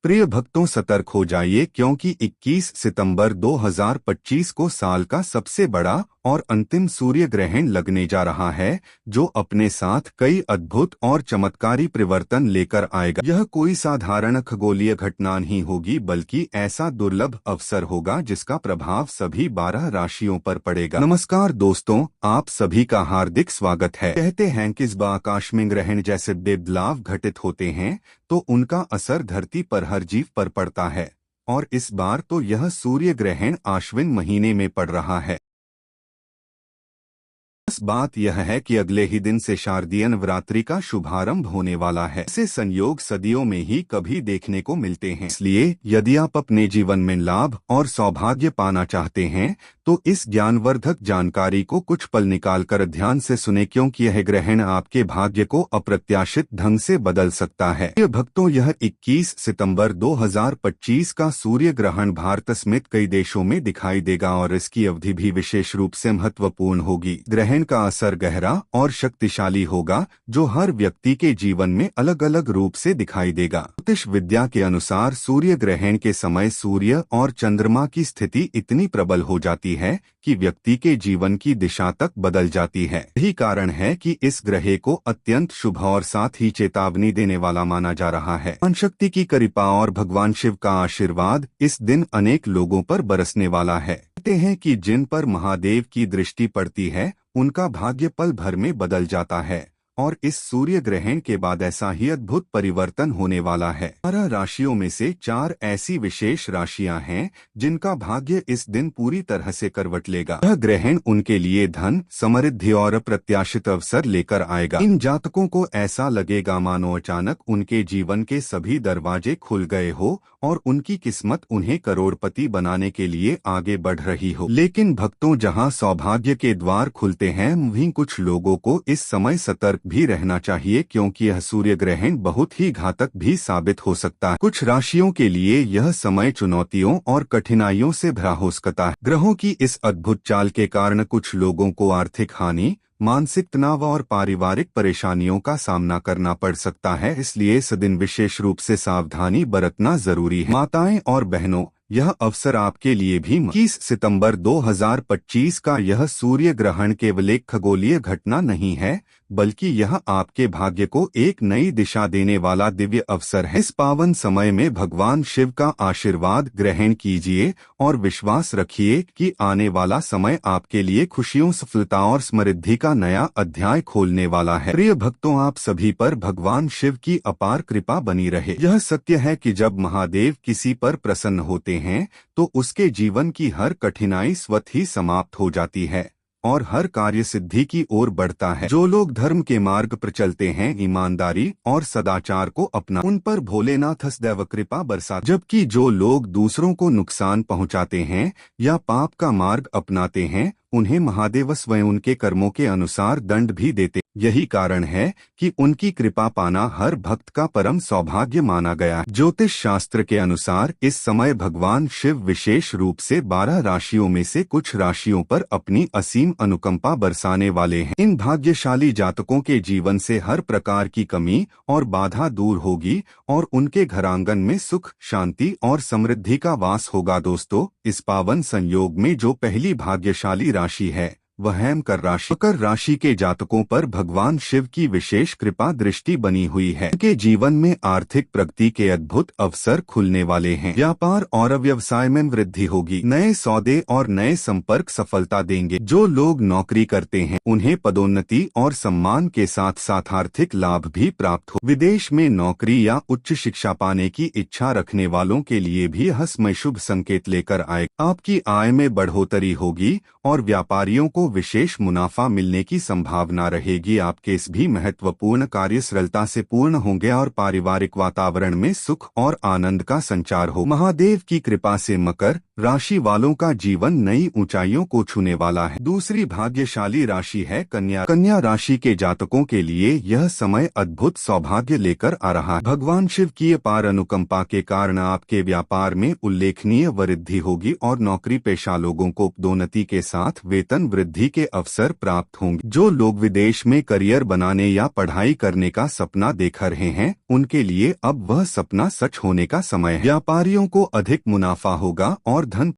प्रिय भक्तों, सतर्क हो जाइए क्योंकि 21 सितंबर 2025 को साल का सबसे बड़ा और अंतिम सूर्य ग्रहण लगने जा रहा है, जो अपने साथ कई अद्भुत और चमत्कारी परिवर्तन लेकर आएगा। यह कोई साधारण खगोलीय घटना नहीं होगी, बल्कि ऐसा दुर्लभ अवसर होगा जिसका प्रभाव सभी 12 राशियों पर पड़ेगा। नमस्कार दोस्तों, आप सभी का हार्दिक स्वागत है। कहते हैं कि इस बार आकाश में ग्रहण जैसे बदलाव घटित होते हैं तो उनका असर धरती पर हर जीव पर पड़ता है, और इस बार तो यह सूर्य ग्रहण आश्विन महीने में पड़ रहा है। बस बात यह है कि अगले ही दिन से शारदीय नवरात्रि का शुभारंभ होने वाला है। ऐसे संयोग सदियों में ही कभी देखने को मिलते हैं। इसलिए यदि आप अपने जीवन में लाभ और सौभाग्य पाना चाहते हैं तो इस ज्ञानवर्धक जानकारी को कुछ पल निकालकर ध्यान से सुने, क्योंकि यह ग्रहण आपके भाग्य को अप्रत्याशित ढंग से बदल सकता है। प्रिय भक्तों, यह 21 सितंबर 2025 का सूर्य ग्रहण भारत समेत कई देशों में दिखाई देगा और इसकी अवधि भी विशेष रूप से महत्वपूर्ण होगी। ग्रहण का असर गहरा और शक्तिशाली होगा, जो हर व्यक्ति के जीवन में अलग अलग रूप से दिखाई देगा। ज्योतिष विद्या के अनुसार सूर्य ग्रहण के समय सूर्य और चंद्रमा की स्थिति इतनी प्रबल हो जाती है कि व्यक्ति के जीवन की दिशा तक बदल जाती है। यही कारण है कि इस ग्रह को अत्यंत शुभ और साथ ही चेतावनी देने वाला माना जा रहा है। भगवान शक्ति की कृपा और भगवान शिव का आशीर्वाद इस दिन अनेक लोगों पर बरसने वाला है। कहते हैं कि जिन पर महादेव की दृष्टि पड़ती है उनका भाग्य पल भर में बदल जाता है, और इस सूर्य ग्रहण के बाद ऐसा ही अद्भुत परिवर्तन होने वाला है। 12 राशियों में से 4 ऐसी विशेष राशियां हैं जिनका भाग्य इस दिन पूरी तरह से करवट लेगा। यह ग्रहण उनके लिए धन, समृद्धि और अप्रत्याशित अवसर लेकर आएगा। इन जातकों को ऐसा लगेगा मानो अचानक उनके जीवन के सभी दरवाजे खुल गए हो और उनकी किस्मत उन्हें करोड़पति बनाने के लिए आगे बढ़ रही हो। लेकिन भक्तों, जहां सौभाग्य के द्वार खुलते हैं वहीं कुछ लोगों को इस समय सतर्क भी रहना चाहिए, क्योंकि यह सूर्य ग्रहण बहुत ही घातक भी साबित हो सकता है। कुछ राशियों के लिए यह समय चुनौतियों और कठिनाइयों से भरा हो सकता है। ग्रहों की इस अद्भुत चाल के कारण कुछ लोगों को आर्थिक हानि, मानसिक तनाव और पारिवारिक परेशानियों का सामना करना पड़ सकता है। इसलिए इस दिन विशेष रूप से सावधानी बरतना जरूरी है। माताएं और बहनों, यह अवसर आपके लिए भी 21 सितंबर 2025 का यह सूर्य ग्रहण केवल एक खगोलीय घटना नहीं है, बल्कि यह आपके भाग्य को एक नई दिशा देने वाला दिव्य अवसर है। इस पावन समय में भगवान शिव का आशीर्वाद ग्रहण कीजिए और विश्वास रखिए कि आने वाला समय आपके लिए खुशियों, सफलता और समृद्धि का नया अध्याय खोलने वाला है। प्रिय भक्तों, आप सभी पर भगवान शिव की अपार कृपा बनी रहे। यह सत्य है कि जब महादेव किसी पर प्रसन्न होते हैं तो उसके जीवन की हर कठिनाई स्वतः ही समाप्त हो जाती है और हर कार्य सिद्धि की ओर बढ़ता है। जो लोग धर्म के मार्ग पर चलते हैं, ईमानदारी और सदाचार को अपना, उन पर भोलेनाथ सदैव कृपा बरसाते, जबकि जो लोग दूसरों को नुकसान पहुंचाते हैं या पाप का मार्ग अपनाते हैं उन्हें महादेव स्वयं उनके कर्मों के अनुसार दंड भी देते। यही कारण है कि उनकी कृपा पाना हर भक्त का परम सौभाग्य माना गया है। ज्योतिष शास्त्र के अनुसार इस समय भगवान शिव विशेष रूप से 12 राशियों में से कुछ राशियों पर अपनी असीम अनुकंपा बरसाने वाले हैं। इन भाग्यशाली जातकों के जीवन से हर प्रकार की कमी और बाधा दूर होगी और उनके घरांगन में सुख, शांति और समृद्धि का वास होगा। दोस्तों, इस पावन संयोग में जो पहली भाग्यशाली राशि है वह है मकर राशि। मकर राशि के जातकों पर भगवान शिव की विशेष कृपा दृष्टि बनी हुई है। उनके जीवन में आर्थिक प्रगति के अद्भुत अवसर खुलने वाले हैं। व्यापार और व्यवसाय में वृद्धि होगी। नए सौदे और नए संपर्क सफलता देंगे। जो लोग नौकरी करते हैं उन्हें पदोन्नति और सम्मान के साथ साथ आर्थिक लाभ भी प्राप्त हो। विदेश में नौकरी या उच्च शिक्षा पाने की इच्छा रखने वालों के लिए भी यह समय शुभ संकेत लेकर आएगा। आपकी आय में बढ़ोतरी होगी और व्यापारियों को विशेष मुनाफा मिलने की संभावना रहेगी। आपके इस भी महत्वपूर्ण कार्य सरलता से पूर्ण होंगे और पारिवारिक वातावरण में सुख और आनंद का संचार हो। महादेव की कृपा से मकर राशि वालों का जीवन नई ऊंचाइयों को छूने वाला है। दूसरी भाग्यशाली राशि है कन्या। कन्या राशि के जातकों के लिए यह समय अद्भुत सौभाग्य लेकर आ रहा है। भगवान शिव की अपार अनुकंपा के कारण आपके व्यापार में उल्लेखनीय वृद्धि होगी और नौकरी पेशा लोगों को पदोन्नति के साथ वेतन वृद्धि वृद्धि के अवसर प्राप्त होंगे। जो लोग विदेश में करियर बनाने या पढ़ाई करने का सपना देख रहे हैं, उनके लिए अब वह सपना सच होने का समय है। व्यापारियों को अधिक मुनाफा होगा और धन